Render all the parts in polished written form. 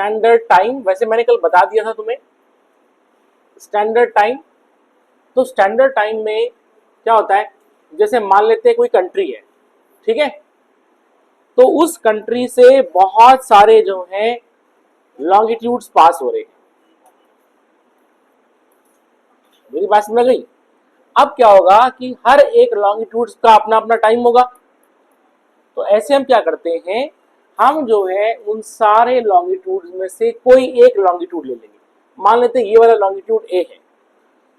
Standard time, वैसे मैंने कल बता दिया था तुम्हें स्टैंडर्ड टाइम। तो स्टैंडर्ड टाइम में क्या होता है, जैसे मान लेते हैं कोई कंट्री है, ठीक है, तो उस कंट्री से बहुत सारे जो हैं लॉन्गिट्यूड्स पास हो रहे हैं। मेरी बात समझ गई? अब क्या होगा कि हर एक लॉन्गिट्यूड्स का अपना अपना टाइम होगा। तो ऐसे हम क्या करते हैं, हम जो है उन सारे लॉन्गिट्यूड्स में से कोई एक लॉन्गिट्यूड ले लेंगे। मान लेते हैं ये वाला लॉन्गिट्यूड ए है,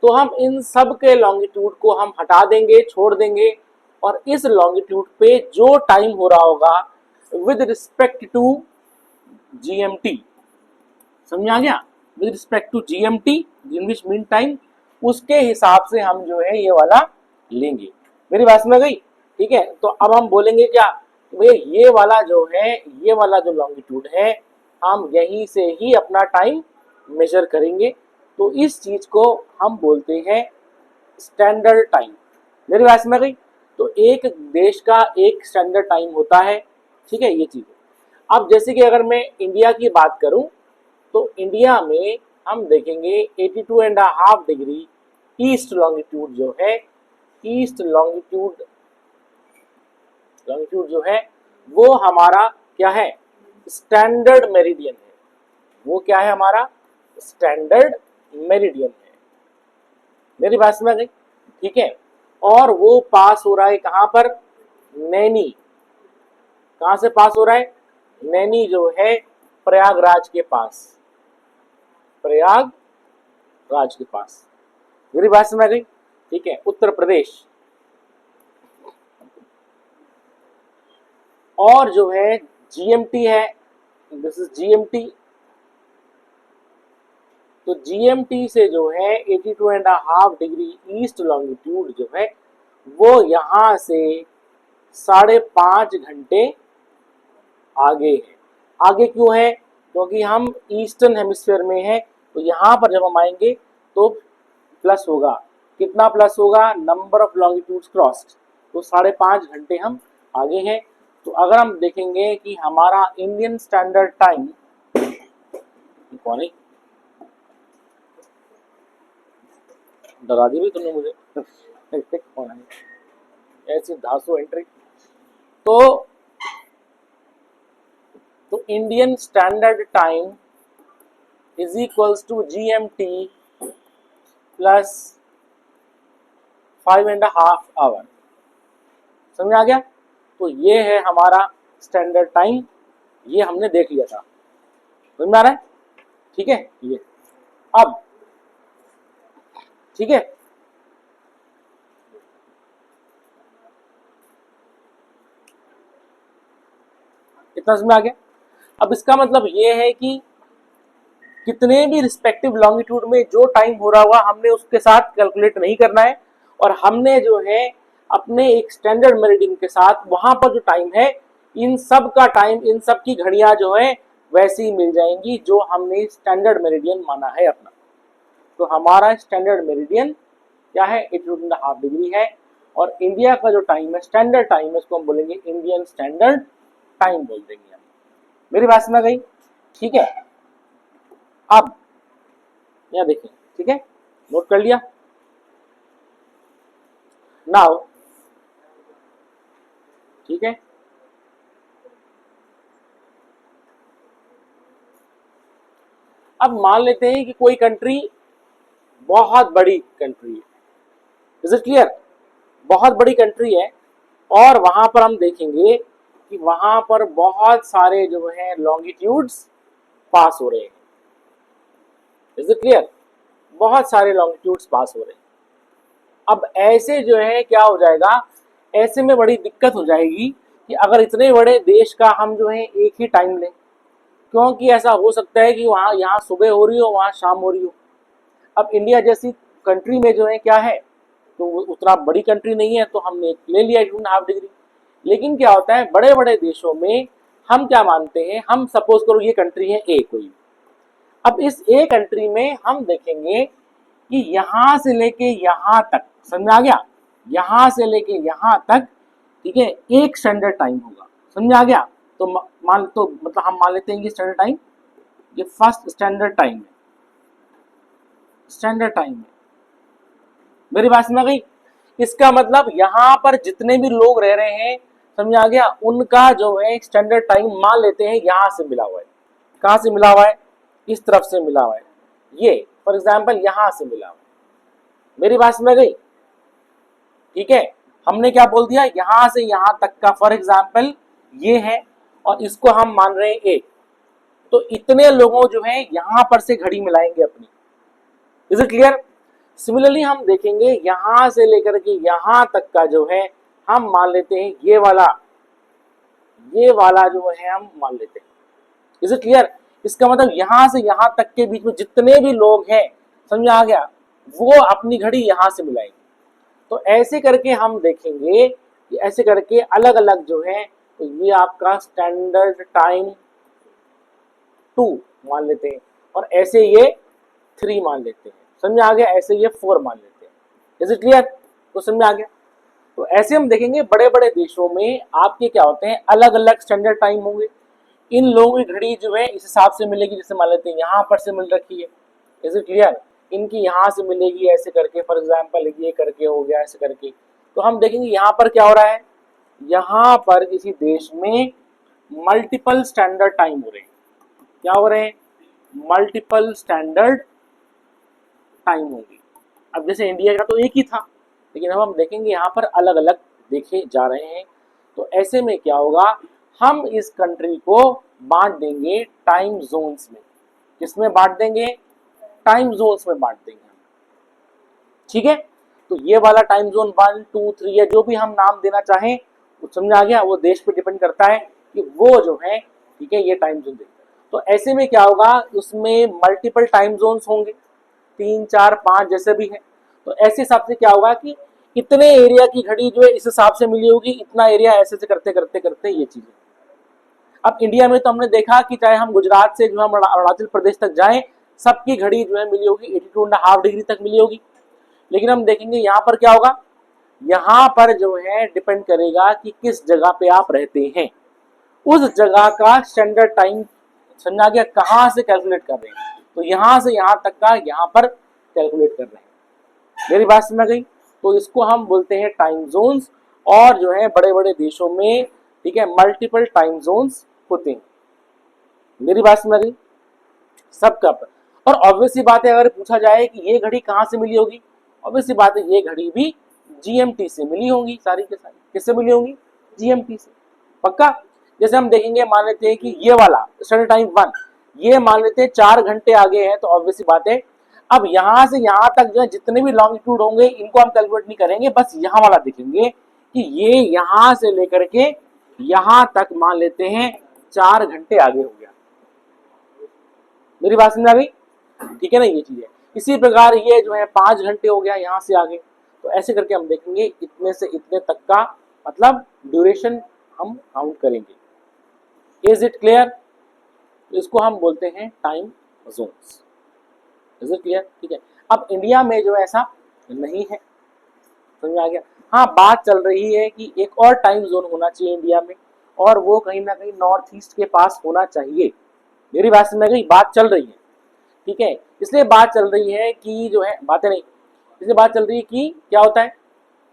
तो हम इन सब के लॉन्गिट्यूड को हम हटा देंगे, छोड़ देंगे, और इस लॉन्गिट्यूड पे जो टाइम हो रहा होगा विद रिस्पेक्ट टू जीएमटी, समझ आ गया, with respect to GMT, Greenwich mean time, उसके हिसाब से हम जो है ये वाला लेंगे। मेरी बात समझ गई? ठीक है, तो अब हम बोलेंगे क्या, भैया ये वाला जो है, ये वाला जो लॉन्गिट्यूड है, हम यहीं से ही अपना टाइम मेजर करेंगे। तो इस चीज को हम बोलते हैं स्टैंडर्ड टाइम। मेरी बात समझ गई? तो एक देश का एक स्टैंडर्ड टाइम होता है, ठीक है, ये चीज है। अब जैसे कि अगर मैं इंडिया की बात करूं, तो इंडिया में हम देखेंगे 82.5 डिग्री ईस्ट लॉन्गिट्यूड जो है, ईस्ट लॉन्गिट्यूड जो है वो हमारा क्या है, स्टैंडर्ड मेरिडियन है। वो क्या है हमारा, स्टैंडर्ड मेरिडियन है। मेरी बात समझ गई? ठीक है, और वो पास हो रहा है कहां पर, नैनी। कहां से पास हो रहा है, नैनी जो है प्रयागराज के पास, प्रयागराज के पास। मेरी बात समझ गई? ठीक है, उत्तर प्रदेश। और जो है जीएमटी है, दिस इज जीएमटी। तो जीएमटी से जो है 82.5 डिग्री ईस्ट लॉन्गिट्यूड जो है वो यहां से 5.5 घंटे आगे है। आगे क्यों है, क्योंकि हम ईस्टर्न हेमिस्फीयर में हैं। तो यहां पर जब हम आएंगे तो प्लस होगा, कितना प्लस होगा, नंबर ऑफ लॉन्गिट्यूड्स क्रॉस्ड, तो 5.5 घंटे हम आगे हैं। तो अगर हम देखेंगे कि हमारा इंडियन स्टैंडर्ड टाइम, कौन है डरा दी भी तुमने मुझे कौन है ऐसी धासु एंट्री। तो Indian standard time is equals to GMT plus 5.5 hour. समझ आ गया? तो ये है हमारा स्टैंडर्ड टाइम, ये हमने देख लिया था। समझ में आ रहा है? ठीक है, ये अब ठीक है, इतना समझ में आ गया। अब इसका मतलब ये है कि कितने भी रिस्पेक्टिव लॉन्गिट्यूड में जो टाइम हो रहा होगा हमने उसके साथ कैलकुलेट नहीं करना है, और हमने जो है अपने एक स्टैंडर्ड मेरिडियन के साथ वहां पर जो टाइम है, इन सब का टाइम, इन सब की घड़ियां जो है वैसी ही मिल जाएंगी जो हमने स्टैंडर्ड मेरिडियन माना है अपना। तो हमारा स्टैंडर्ड मेरिडियन क्या है, 82.5 डिग्री है, और इंडिया का जो टाइम है, स्टैंडर्ड टाइम है, उसको हम बोलेंगे इंडियन स्टैंडर्ड टाइम बोल देंगे हम। मेरी बात समझ गई? ठीक है, अब यहां देखें, ठीक है, नोट कर लिया। नाउ ठीक है, अब मान लेते हैं कि कोई कंट्री बहुत बड़ी कंट्री है, इज इट क्लियर, बहुत बड़ी कंट्री है, और वहां पर हम देखेंगे कि वहां पर बहुत सारे जो है लॉन्गिट्यूड्स पास हो रहे हैं। इज इट क्लियर, बहुत सारे लॉन्गिट्यूड्स पास हो रहे हैं। अब ऐसे जो है क्या हो जाएगा, ऐसे में बड़ी दिक्कत हो जाएगी कि अगर इतने बड़े देश का हम जो है एक ही टाइम लें, क्योंकि ऐसा हो सकता है कि वहाँ यहाँ सुबह हो रही हो, वहाँ शाम हो रही हो। अब इंडिया जैसी कंट्री में जो है क्या है, तो उतना बड़ी कंट्री नहीं है, तो हमने ले लिया 2.5 डिग्री। लेकिन क्या होता है, बड़े बड़े देशों में हम क्या मानते हैं, हम सपोज करो ये कंट्री है ए कोई, अब इस ए कंट्री में हम देखेंगे कि यहां से लेके यहां तक, समझ आ गया, यहां से लेके यहां तक, ठीक है, एक स्टैंडर्ड टाइम होगा। समझ आ गया? तो मान, तो मतलब हम मान लेते हैं कि स्टैंडर्ड टाइम ये फर्स्ट स्टैंडर्ड टाइम है, स्टैंडर्ड टाइम है। मेरी बात समझ गई? इसका मतलब यहाँ पर जितने भी लोग रह रहे हैं, समझ आ गया, उनका जो है स्टैंडर्ड टाइम मान लेते हैं यहाँ से मिला हुआ है। कहाँ से मिला हुआ है? इस तरफ से मिला हुआ है, ये फॉर एग्जाम्पल यहाँ से मिला हुआ है। मेरी बात समझ गई? ठीक है, हमने क्या बोल दिया, यहाँ से यहाँ तक का फॉर एग्जाम्पल ये है और इसको हम मान रहे हैं एक, तो इतने लोगों जो है यहाँ पर से घड़ी मिलाएंगे अपनी। Is it clear? सिमिलरली हम देखेंगे यहां से लेकर के यहां तक का जो है हम मान लेते हैं ये वाला जो है हम मान लेते हैं। Is it clear? इसका मतलब यहां से यहां तक के बीच में जितने भी लोग हैं, समझ आ गया, वो अपनी घड़ी यहां से मिलाएंगे। तो ऐसे करके हम देखेंगे कि ऐसे करके अलग अलग जो है, तो ये आपका स्टैंडर्ड टाइम 2 मान लेते हैं और ऐसे ये 3 मान लेते हैं। समझ आ गया? ऐसे ये 4 मान लेते हैं। Is it clear? तो समझ आ गया? तो ऐसे हम देखेंगे बड़े बड़े देशों में आपके क्या होते हैं, अलग अलग स्टैंडर्ड टाइम होंगे। इन लोगों की घड़ी जो है इस हिसाब से मिलेगी, जैसे मान लेते हैं यहाँ पर से मिल रखी है। Is it clear? इनकी यहाँ से मिलेगी ऐसे करके, फॉर एग्जाम्पल ये करके हो गया ऐसे करके। तो हम देखेंगे यहाँ पर क्या हो रहा है, यहाँ पर किसी देश में मल्टीपल स्टैंडर्ड टाइम हो रहे हैं। क्या हो रहे हैं? मल्टीपल स्टैंडर्ड टाइम होगी। अब जैसे इंडिया का तो एक ही था, लेकिन अब हम देखेंगे यहाँ पर अलग अलग देखे जा रहे हैं। तो ऐसे में क्या होगा, हम इस कंट्री को बांट देंगे टाइम जोन्स में। किसमें बांट देंगे? टाइम जोन्स में बांट देंगे। ठीक है, तो ये वाला टाइम जोन 1 2 3 या जो भी हम नाम देना चाहें, समझ आ गया, वो देश पे डिपेंड करता है कि वो जो है, ठीक है, ये टाइम जोन देंगे। तो ऐसे में क्या होगा, उसमें मल्टीपल टाइम जोन्स होंगे, 3 4 5 जैसे भी है। तो ऐसे हिसाब से क्या होगा कि इतने एरिया की घड़ी जो है इस हिसाब से मिली होगी, इतना एरिया ऐसे से करते करते करते ये चीजें। अब इंडिया में तो हमने देखा कि चाहे हम गुजरात से जो हम अरुणाचल प्रदेश तक जाएं, सबकी घड़ी जो है मिली होगी 82.5 डिग्री तक मिली होगी। लेकिन हम देखेंगे यहाँ पर क्या होगा, यहाँ पर जो है डिपेंड करेगा कि किस जगह पे आप रहते हैं, उस जगह का स्टैंडर्ड टाइम समझा गया, कहाँ से कैलकुलेट कर रहे हैं। तो यहाँ से यहाँ तक का यहाँ पर कैलकुलेट कर रहे हैं। मेरी बात समझ गई? तो इसको हम बोलते हैं टाइम जोन्स। और जो है बड़े बड़े देशों में, ठीक है, मल्टीपल टाइम जोन्स होते हैं। मेरी बात समझ गई? सबका। और ऑब्वियसली बात है, अगर पूछा जाए कि ये घड़ी कहाँ से मिली होगी, ऑब्वियसली बात है ये घड़ी भी जीएमटी से मिली होंगी, सारी के सारी किससे मिली होंगी? जीएमटी से। पक्का? जैसे हम देखेंगे, मान लेते हैं कि ये वाला स्टैंडर्ड टाइम 1, ये मान लेते हैं 4 घंटे आगे है, तो ऑब्वियसली बात है अब यहाँ से यहाँ तक जो है जितने भी लॉन्गिट्यूड होंगे इनको हम कैलकुलेट नहीं करेंगे, बस यहाँ वाला देखेंगे कि ये यहाँ से लेकर के यहाँ तक मान लेते हैं 4 घंटे आगे हो गया। मेरी बात समझ आ गई? ठीक है ना, ये चीज है। इसी प्रकार ये जो है 5 घंटे हो गया यहाँ से आगे। तो ऐसे करके हम देखेंगे इतने से इतने तक का मतलब ड्यूरेशन हम काउंट करेंगे। Is it clear? इसको हम बोलते हैं time zones. Is it clear? ठीक है। अब इंडिया में जो ऐसा नहीं है, समझ में आ गया? हाँ, बात चल रही है कि एक और टाइम जोन होना चाहिए इंडिया में, और वो कहीं ना कहीं नॉर्थ ईस्ट के पास होना चाहिए। मेरी बात समझ में गई? बात चल रही है, ठीक है। इसलिए बात चल रही है कि जो है, बातें नहीं, इसलिए बात चल रही है कि क्या होता है,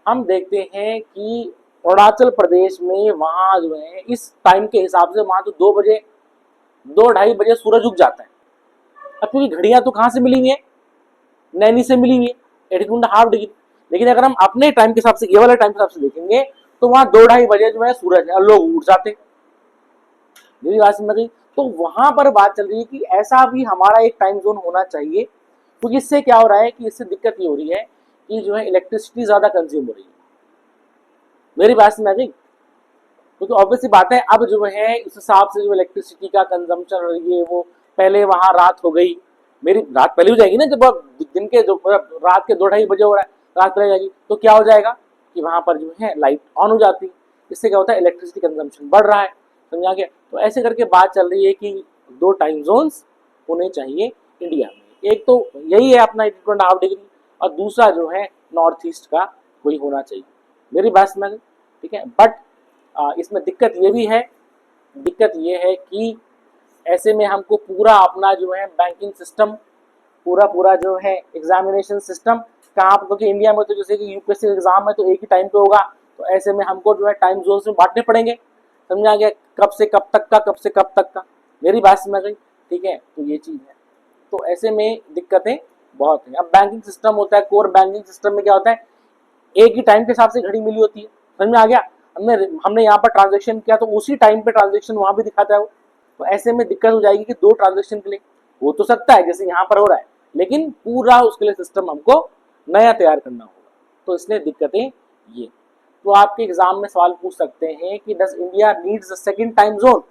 हम देखते हैं कि अरुणाचल प्रदेश में वहां जो है इस टाइम के हिसाब से वहां तो 2 बजे 2 ढाई बजे सूरज उग जाता है। अब क्योंकि घड़ियां तो कहाँ से मिली हुई है, नैनी से मिली हुई है 82.5 डिग्री। लेकिन अगर हम अपने टाइम के हिसाब से, ये वाले टाइम के हिसाब से देखेंगे, तो वहां 2 ढाई बजे जो है सूरज है, लोग उठ जाते। मेरी बात समझ गई? तो वहां पर बात चल रही है कि ऐसा भी हमारा एक टाइम जोन होना चाहिए, क्योंकि इससे क्या हो रहा है कि इससे दिक्कत ये हो रही है कि जो है इलेक्ट्रिसिटी ज्यादा कंज्यूम हो रही है। मेरी बात समझ गई? क्योंकि ऑब्वियसली बात है, अब जो है इस हिसाब से जो इलेक्ट्रिसिटी का कंजम्पशन ये वो, पहले वहां रात हो गई, मेरी रात पहले हो जाएगी ना, जब दिन के जो रात के 2 ढाई बजे हो रहा है, रात पहले जाएगी, तो क्या हो जाएगा कि वहां पर जो है लाइट ऑन हो जाती है। इससे क्या होता है, इलेक्ट्रिसिटी कंजम्पशन बढ़ रहा है। समझा गया? तो ऐसे करके बात चल रही है कि 2 टाइम जोन्स होने चाहिए इंडिया में। एक तो यही है अपना 82.5 डिग्री, और दूसरा जो है नॉर्थ ईस्ट का कोई होना चाहिए। मेरी बात समझ, ठीक है। बट इसमें दिक्कत ये भी है, दिक्कत ये है कि ऐसे में हमको पूरा अपना जो है बैंकिंग सिस्टम, पूरा जो है एग्जामिनेशन सिस्टम कहाँ पर, क्योंकि इंडिया में तो जैसे कि यूपीएससी एग्जाम है तो एक ही टाइम पे होगा, तो ऐसे में हमको जो है टाइम जोन में बांटने पड़ेंगे। समझा गया, कब से कब तक का, कब से कब तक का, मेरी बात समझ गई, ठीक है। तो ये चीज़ है, तो ऐसे में दिक्कतें बहुत हैं। अब बैंकिंग सिस्टम होता है, कोर बैंकिंग सिस्टम में क्या होता है, एक ही टाइम के हिसाब से घड़ी मिली होती है। समझ में आ गया, हमने हमने यहाँ पर ट्रांजेक्शन किया तो उसी टाइम पे ट्रांजेक्शन वहां भी दिखाता है वो, तो ऐसे में दिक्कत हो जाएगी कि दो ट्रांजेक्शन के लिए हो तो सकता है जैसे यहाँ पर हो रहा है, लेकिन पूरा उसके लिए सिस्टम हमको नया तैयार करना होगा, तो इसलिए दिक्कतें ये। तो आपके एग्जाम में सवाल पूछ सकते हैं कि does India needs a second time zone,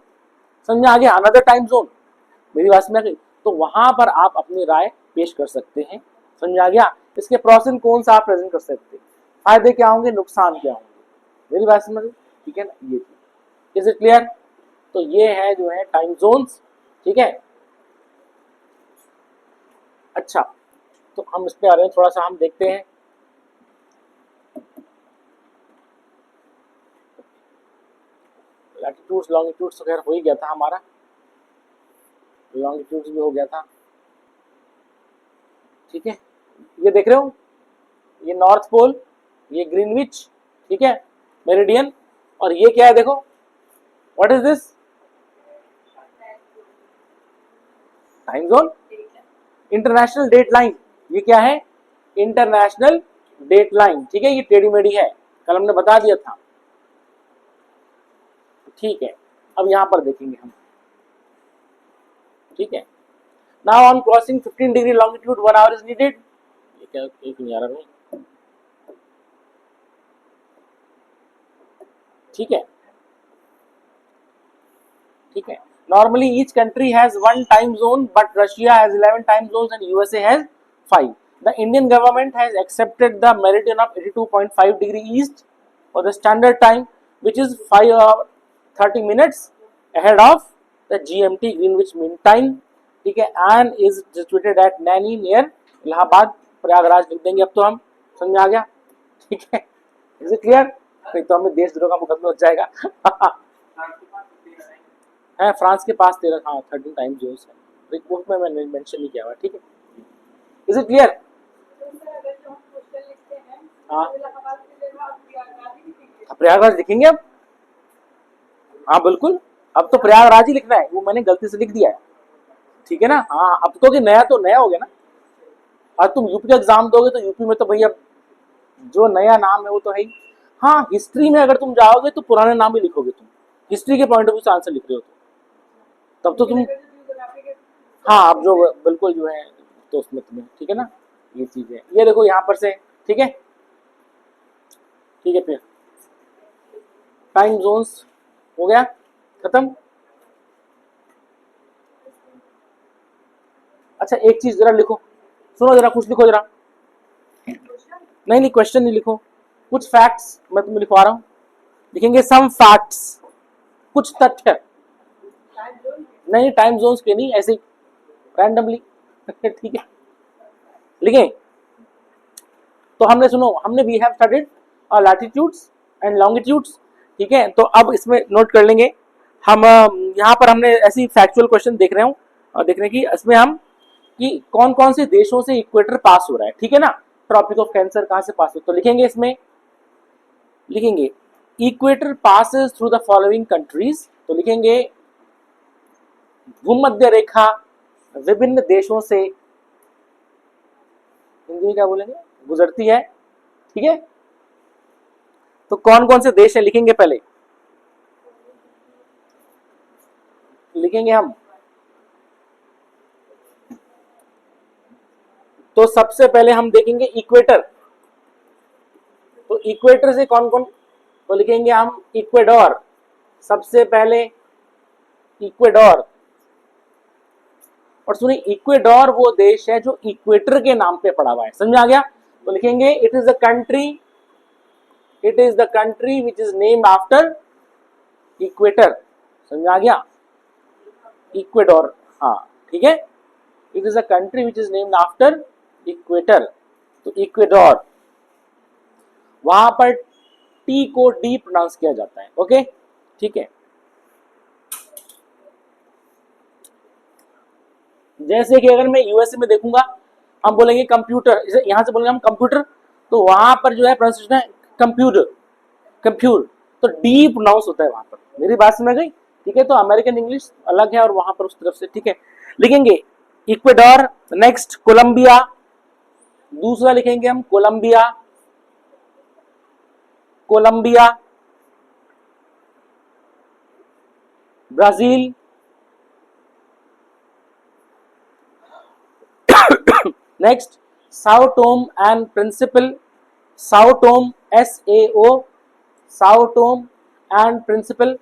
समझ में आ गया, अनदर टाइम जोन, मेरी बात समझ में आ गई, तो वहां पर आप अपनी राय पेश कर सकते हैं। समझ में आ गया, इसके प्रोस एंड कॉन्स आप प्रेजेंट कर सकते हैं, फायदे क्या होंगे, नुकसान क्या होंगे, मेरी बात समझ, ठीक है ना, ये चीज इज इट क्लियर। तो ये है जो है टाइम जोन्स, ठीक है। अच्छा, तो हम इस पे आ रहे हैं, थोड़ा सा हम देखते हैं। लैटिट्यूड्स लॉन्गिट्यूड्स तो खैर हो ही गया था हमारा, लॉन्गिट्यूड्स भी हो गया था, ठीक है। ये देख रहे हो, ये नॉर्थ पोल, ये ग्रीनविच, ठीक है, मेरिडियन, और ये क्या है देखो, what is this, time zone, international date line, ये क्या है, इंटरनेशनल डेट लाइन, ठीक है, ये टेढ़ी मेढ़ी है, कल हमने बता दिया था, ठीक है। अब यहां पर देखेंगे हम, ठीक है। Now on crossing 15 degree longitude 1 our is needed, ये क्या एक नहीं आ रहा नहीं, ठीक है, ठीक है। Normally each country has one time zone, but Russia has 11 time zones and USA has 5. The Indian government has accepted the meridian of 82.5 degree east for the standard time, which is 5 hours 30 minutes ahead of the GMT Greenwich Mean Time, ठीक है, and is situated at Naini near Allahabad, Prayagraj लिख देंगे अब तो हम, समझ में आ गया, ठीक है, इज इट क्लियर, नहीं तो हमें देशद्रोह का मुकदमा हो जाएगा है, फ्रांस के पास 13, हाँ 13 टाइम जोन्स है, रिपोर्ट में मैंने मेंशन नहीं किया हुआ, ठीक है, इज इट क्लियर। हाँ, प्रयागराज लिखेंगे अब, हाँ बिल्कुल, अब तो प्रयागराज ही लिखना है, वो मैंने गलती से लिख दिया है, ठीक है ना, हाँ अब तो कि नया तो नया हो गया ना, और तुम यूपी का एग्जाम दोगे तो यूपी में तो भैया जो नया नाम है वो तो है ही। हाँ, हिस्ट्री में अगर तुम जाओगे तो पुराने नाम ही लिखोगे तुम, हिस्ट्री के पॉइंट ऑफ व्यू से आंसर लिख रहे हो तब तो तुम, हाँ अब जो बिल्कुल जो है तो उसमें तुम्हें, ठीक है ना, ये चीज है, ये देखो यहाँ पर से, ठीक है, ठीक है, फिर टाइम जोन्स हो गया खत्म। अच्छा एक चीज जरा लिखो, सुनो जरा, कुछ लिखो जरा, नहीं नहीं क्वेश्चन नहीं लिखो, कुछ फैक्ट्स मैं तुम्हें लिखवा रहा हूँ, लिखेंगे सम फैक्ट्स, कुछ तथ्य, नहीं टाइम जोन्स के नहीं, ऐसे ही रैंडमली ठीक है, लिखें। तो हमने सुनो, हमने we have studied latitudes and longitudes, ठीक है, तो अब इसमें नोट कर लेंगे हम, यहाँ पर हमने ऐसी फैक्चुअल क्वेश्चन देख रहे हूँ, और देखने की इसमें हम कि कौन कौन से देशों से इक्वेटर पास हो रहा है, ठीक है ना, ट्रॉपिक ऑफ कैंसर कहाँ से पास हो, तो लिखेंगे इसमें, लिखेंगे equator passes through the following countries, तो लिखेंगे भूमध्य रेखा विभिन्न देशों से, हिंदी में क्या बोलेंगे, गुजरती है, ठीक है, तो कौन कौन से देश है लिखेंगे, पहले लिखेंगे हम, तो सबसे पहले हम देखेंगे इक्वेटर, तो इक्वेटर से कौन कौन, तो लिखेंगे हम इक्वेडोर, सबसे पहले इक्वेडोर, और सुनिए इक्वेडोर वो देश है जो इक्वेटर के नाम पे पड़ा हुआ है, समझ आ गया, तो लिखेंगे it is the country, it is the country which is named after equator, समझ आ गया, इक्वेडोर, हाँ ठीक है, it is a country which is named after equator, तो इक्वेडोर, वहां पर टी को डी प्रोनाउंस किया जाता है, ओके, ठीक है। जैसे कि अगर मैं यूएसए में देखूंगा, हम बोलेंगे कंप्यूटर, यहां से बोलेंगे हम कंप्यूटर, तो वहां पर जो है प्रोनाउंसिएशन है कंप्यूटर, कंप्यूटर, तो डी प्रोनाउंस होता है वहां पर। मेरी बात समझ गई? ठीक है, तो अमेरिकन इंग्लिश अलग है और वहां पर उस तरफ से, ठीक है, लिखेंगे इक्वेडोर। नेक्स्ट कोलंबिया, दूसरा लिखेंगे हम Colombia, Colombia, Brazil, next Sao Tome and Principe, Sao Tome, SAO, Sao Tome and Principe.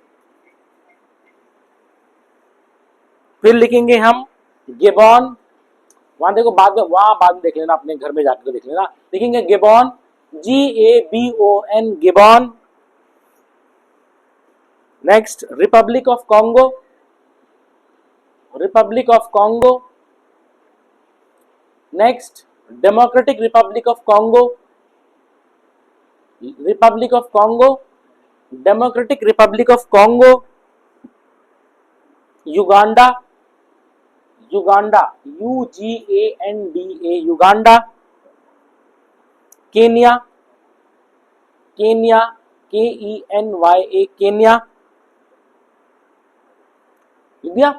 फिर लिखेंगे हम गेबॉन, वहां देखो बाद में, वहां बाद में देख लेना, अपने घर में जाकर देख लेना। लिखेंगे Gabon, GABON, Gabon. Next Republic of Congo, Republic of Congo. Next democratic Republic of Congo, Republic of Congo, democratic Republic of Congo. Uganda, Uganda, UGANDA, Uganda. Kenya, Kenya, KENYA, Kenya. लिख दिया?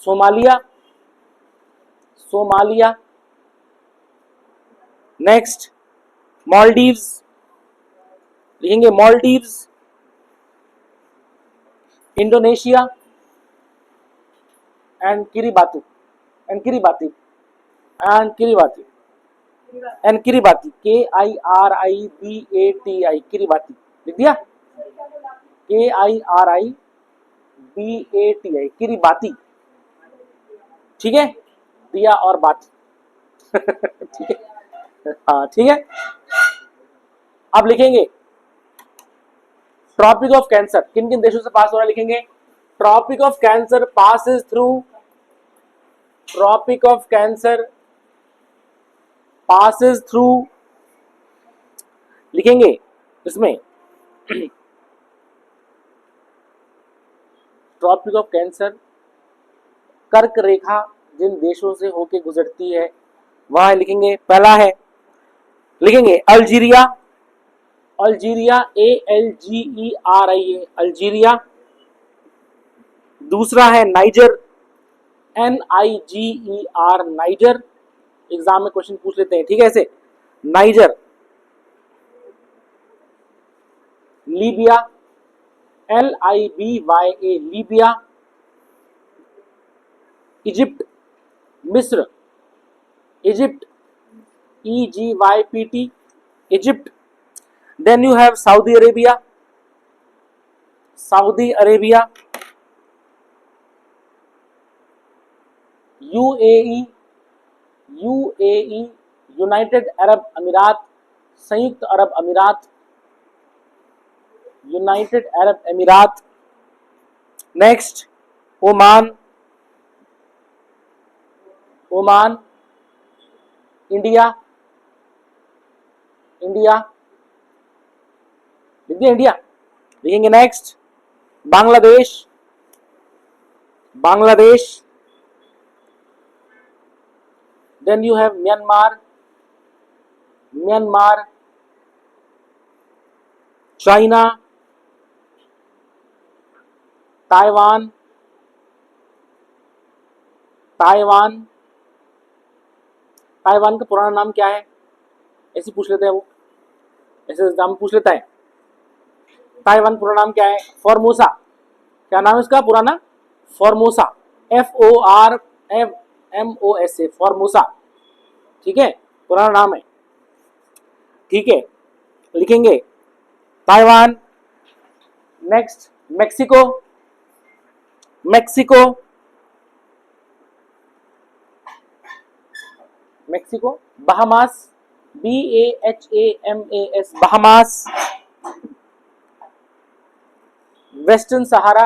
Somalia, Somalia. नेक्स्ट मालदीव्स, लिखेंगे Maldives. Indonesia and Kiribati, and Kiribati, and Kiribati, and Kiribati, KIRIBATI, Kiribati. लिख दिया? KIRIBATI, Kiribati. ठीक है, दिया और बाती। ठीक है, हाँ ठीक है। अब लिखेंगे ट्रॉपिक ऑफ कैंसर, किन किन देशों से पास हो रहा है, लिखेंगे tropic of cancer passes through, Tropic of cancer passes through. लिखेंगे इसमें ट्रॉपिक ऑफ कैंसर, कर्क रेखा जिन देशों से होके गुजरती है वहां लिखेंगे। पहला है, लिखेंगे अल्जीरिया, अल्जीरिया, ALGERIA, अल्जीरिया। दूसरा है नाइजर, NIGER, नाइजर। एग्जाम में क्वेश्चन पूछ लेते हैं, ठीक है, ऐसे Niger. Libya, LIBYA, Libya. Egypt, मिस्र, Egypt, EGYPT, Egypt. Then you have Saudi Arabia, Saudi Arabia. UAE, UAE, United Arab अमीरात, संयुक्त अरब अमीरात, यूनाइटेड अरब अमीरात। Next Oman, Oman. India, India, India. लिखेंगे next Bangladesh, Bangladesh. Then you have Myanmar, Myanmar. China, Taiwan, Taiwan. Taiwan का पुराना नाम क्या है, ऐसे पूछ लेते हैं वो, ऐसे एग्जाम पूछ लेता है। ताइवान पुराना नाम क्या है? फॉर्मोसा। क्या नाम है इसका पुराना? Formosa, FORMOSA, Formosa. ठीक है, पुराना नाम है। ठीक है, लिखेंगे Taiwan. Next Mexico, Mexico, Mexico. Bahamas, BAHAMAS, Bahamas. Western Sahara,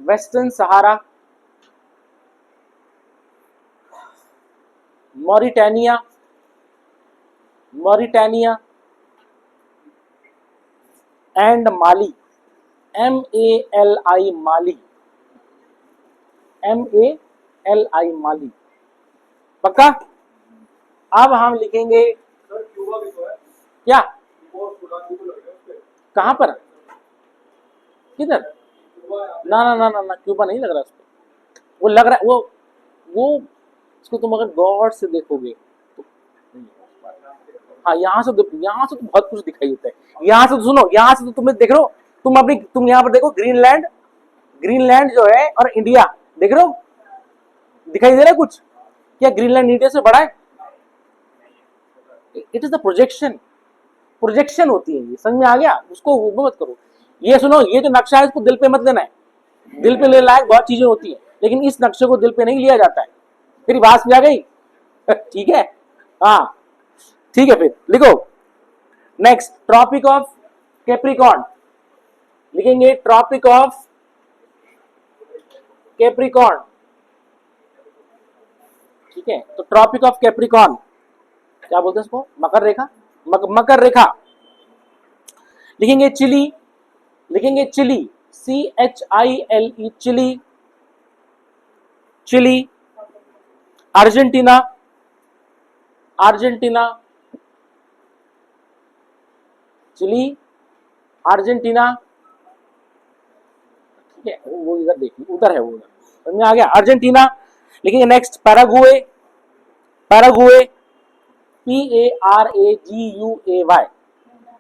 western Sahara. Mauritania, Mauritania. And Mali, MALI, Mali, MALI। LI माली, पक्का। अब हम लिखेंगे क्या, कहां पर, किधर, ना ना ना ना ना, क्यूबा नहीं लग रहा उसको, वो लग रहा है वो उसको तुम अगर गौर से देखोगे तो, हाँ यहाँ से तो बहुत कुछ दिखाई देता है, यहाँ से तो सुनो, यहाँ से तो तुम्हें देख रहे हो, तुम यहाँ पर देखो, ग्रीनलैंड, ग्रीनलैंड जो है और इंडिया देख रहे हो, दिखाई दे रहा है कुछ, क्या ग्रीनलैंड इंडिया से बड़ा है? It is the projection, projection होती है ये, समझ में आ गया, उसको वो मत करो। ये सुनो, ये जो नक्शा है इसको दिल पे मत लेना है, दिल पे ले लायक बहुत चीजें होती है, लेकिन इस नक्शे को दिल पे नहीं लिया जाता है। मेरी बात समझ आ गई? ठीक है, हाँ ठीक है, फिर लिखो नेक्स्ट, ट्रॉपिक ऑफ कैप्रिकॉर्न, लिखेंगे ट्रॉपिक ऑफ कैप्रिकॉर्न, ठीक है। तो ट्रॉपिक ऑफ कैप्रिकॉर्न क्या बोलते हैं इसको, मकर रेखा, मकर रेखा, लिखेंगे चिली, लिखेंगे Chile, CHILE, Chile, Chile, Argentina, Argentina, Chile, Argentina, ठीक है, वो इधर देखिए, उधर है वो, उधर समझ में आ गया, अर्जेंटीना। लिखेंगे next Paraguay, Paraguay, PARAGUAY,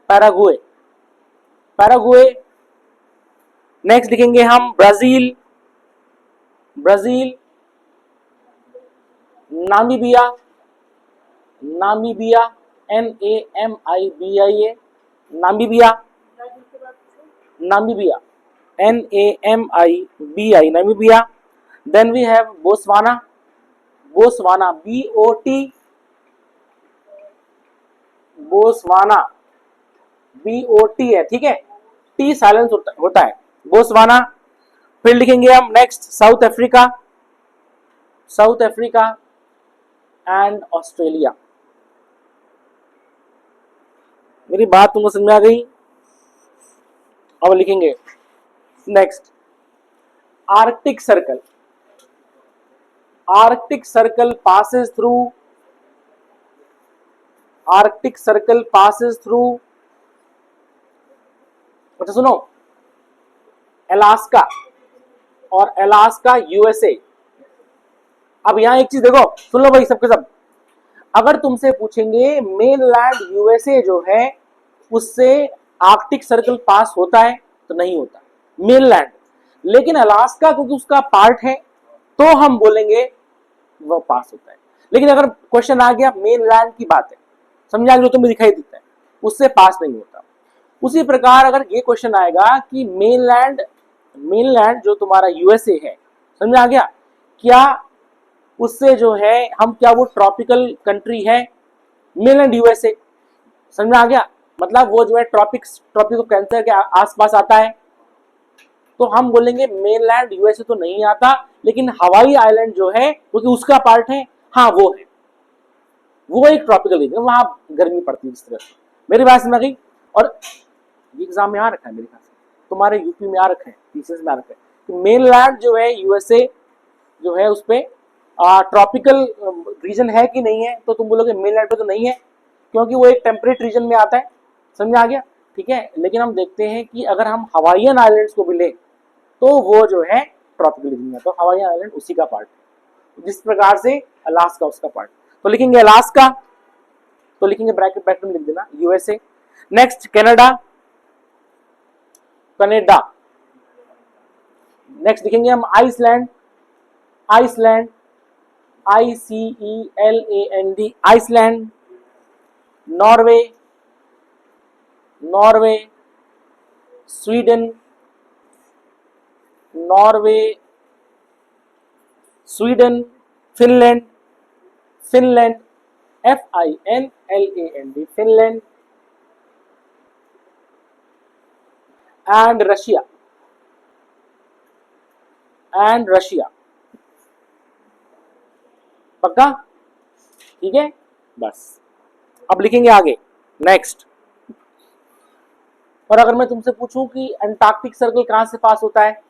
Paraguay, Paraguay. Next लिखेंगे हम Brazil, Brazil, Namibia, Namibia, NAMIBIA, Namibia, Namibia, NAMIBI, Namibia. Then we have Botswana, Botswana, BOT, Botswana, BOT है, ठीक है, T साइलेंस होता है, बोस्वाना। फिर लिखेंगे हम next south Africa, south Africa and Australia. मेरी बात तुमको समझ में आ गई? अब लिखेंगे next Arctic circle, Arctic circle passes through, Arctic circle passes through, अच्छा सुनो, अलास्का और अलास्का USA। अब यहां एक चीज देखो, सुन लो भाई सबके सब, अगर तुमसे पूछेंगे मेनलैंड USA जो है उससे आर्कटिक सर्कल पास होता है तो नहीं होता मेनलैंड, लेकिन अलास्का क्योंकि उसका पार्ट है तो हम बोलेंगे वह पास होता है। लेकिन अगर क्वेश्चन आ गया मेनलैंड की बात है, समझा, जो तुम्हें दिखाई देता है उससे पास नहीं होता। उसी प्रकार अगर ये क्वेश्चन आएगा कि मेनलैंड, मेनलैंड जो तुम्हारा USA है, समझ आ गया, क्या उससे जो है हम, क्या वो ट्रॉपिकल कंट्री है मेनलैंड USA, समझ आ गया, मतलब वो जो है ट्रॉपिक्स, ट्रॉपिक ऑफ कैंसर के आसपास आता है, तो हम बोलेंगे मेनलैंड USA तो नहीं आता, लेकिन हवाई आइलैंड जो है क्योंकि उसका पार्ट है, हाँ वो है, वो एक ट्रॉपिकल रीजन, वहां गर्मी पड़ती है इस तरह से। मेरी बात समझ गई? और ये एग्जाम में आ रखा है मेरे ख्याल से, तुम्हारे यूपी में आ रखा है, पीसीएस में आ रखा है कि मेनलैंड जो है USA जो है उस पे ट्रॉपिकल रीजन है कि नहीं है, तो तुम बोलोगे मेनलैंड पे तो नहीं है क्योंकि वो एक टेम्परेट रीजन में आता है, समझ आ गया, ठीक है। लेकिन हम देखते हैं कि अगर हम हवाईयन आइलैंड्स को भी ले तो वो जो है ट्रॉपिकल रीजन में, तो हवाईयन आइलैंड उसी का पार्ट है, जिस प्रकार से अलास्का उसका पार्ट। तो लिखेंगे अलास्का, तो लिखेंगे ब्रैकेट ब्रैकेट में लिख देना USA। Next Canada, Canada. Next लिखेंगे हम Iceland, Iceland, ICELAND, Iceland. Norway, Norway, Sweden, Norway, Sweden, Finland, Finland, FINLAND, Finland, and Russia, and Russia, पक्का, ठीक है, बस। अब लिखेंगे आगे नेक्स्ट। और अगर मैं तुमसे पूछूं कि अंटार्कटिक सर्कल कहां से पास होता है,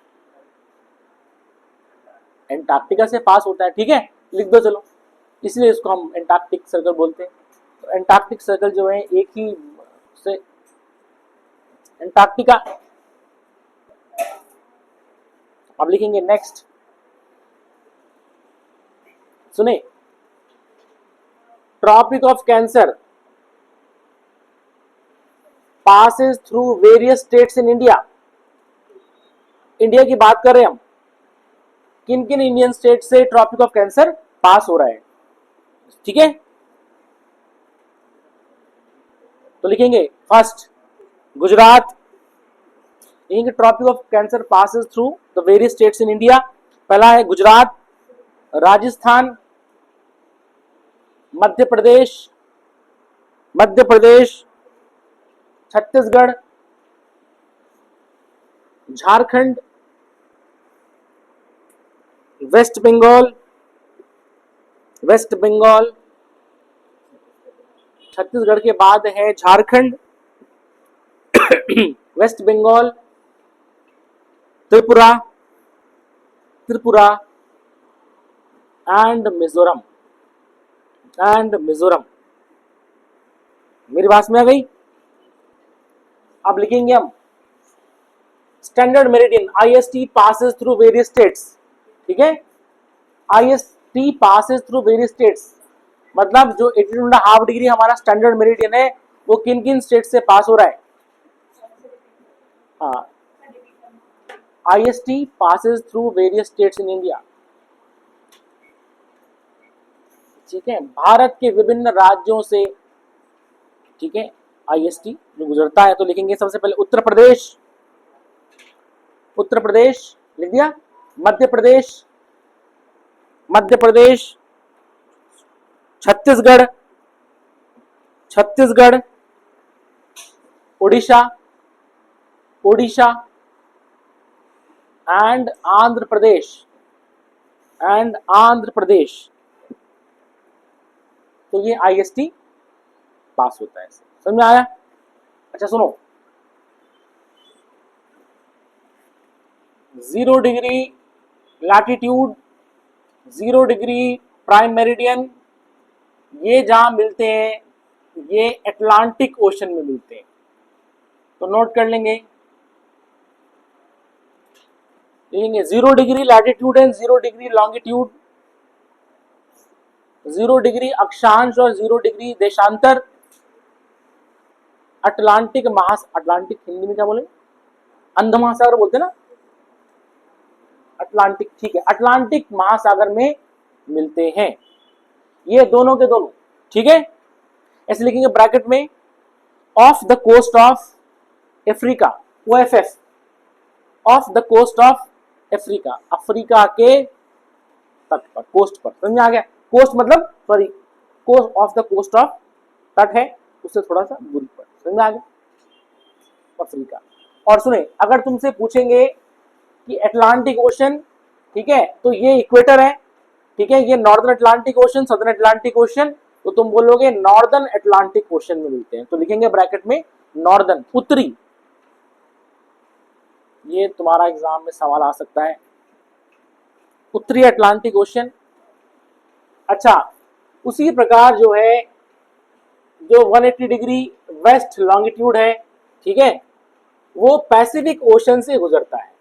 एंटार्क्टिका से पास होता है, ठीक है, लिख दो चलो, इसलिए इसको हम एंटार्क्टिक सर्कल बोलते हैं। तो एंटार्क्टिक सर्कल जो है एक ही से एंटार्क्टिका। अब लिखेंगे नेक्स्ट, सुने, Tropic of cancer passes through various states in India. India की बात कर रहे हैं हम, किन किन इंडियन स्टेट से ट्रॉपिक ऑफ कैंसर पास हो रहा है, ठीक है। तो लिखेंगे फर्स्ट गुजरात, लिखेंगे tropic of cancer passes through the various states in India. पहला है गुजरात, राजस्थान, मध्य प्रदेश, छत्तीसगढ़, झारखंड, वेस्ट बंगाल, छत्तीसगढ़ के बाद है झारखंड, वेस्ट बंगाल, त्रिपुरा एंड मिजोरम। मेरी बात में आ गई। अब लिखेंगे हम standard meridian IST passes through various states, ठीक है। IST passes through various states मतलब जो 82.5 डिग्री हमारा स्टैंडर्ड मेरिडियन है वो किन किन स्टेट से पास हो रहा है। हाँ, IST passes through various states in India, ठीक है, भारत के विभिन्न राज्यों से, ठीक है, IST जो गुजरता है। तो लिखेंगे सबसे पहले उत्तर प्रदेश लिख दिया, मध्य प्रदेश, छत्तीसगढ़, उड़ीसा एंड आंध्र प्रदेश। तो ये IST पास होता है, समझ में आया। अच्छा सुनो, 0 degree latitude, 0 degree prime meridian, ये जहां मिलते हैं ये अटलांटिक ओशन में मिलते हैं। तो नोट कर लेंगे, 0 degree latitude and 0 degree longitude, 0 degree अक्षांश और 0 डिग्री देशांतर अटलांटिक हिंदी में क्या बोले, अंध महासागर बोलते ना, अटलांटिक, ठीक है, अटलांटिक महासागर में मिलते हैं ये दोनों के दोनों, ठीक है। ऐसे लिखेंगे ब्रैकेट में, off the coast of Africa, OFF, off the coast of Africa, Africa के तट पर, कोस्ट पर, समझ में आ गया। कोस्ट मतलब sorry, coast of the coast of, तट है उससे थोड़ा सा दूरी पर, समझ में आ गया, अफ्रीका। और सुने, अगर तुमसे पूछेंगे कि अटलांटिक ओशन, ठीक है, तो ये इक्वेटर है, ठीक है, ये northern Atlantic ocean, southern Atlantic ocean, तो तुम बोलोगे नॉर्दर्न अटलांटिक ओशन में मिलते हैं। तो लिखेंगे ब्रैकेट में नॉर्दर्न, उत्तरी, ये तुम्हारा एग्जाम में सवाल आ सकता है, उत्तरी अटलांटिक ओशन। अच्छा, उसी प्रकार जो है जो 180 डिग्री वेस्ट लॉन्गिट्यूड है, ठीक है, वो पैसिफिक ओशन से गुजरता है।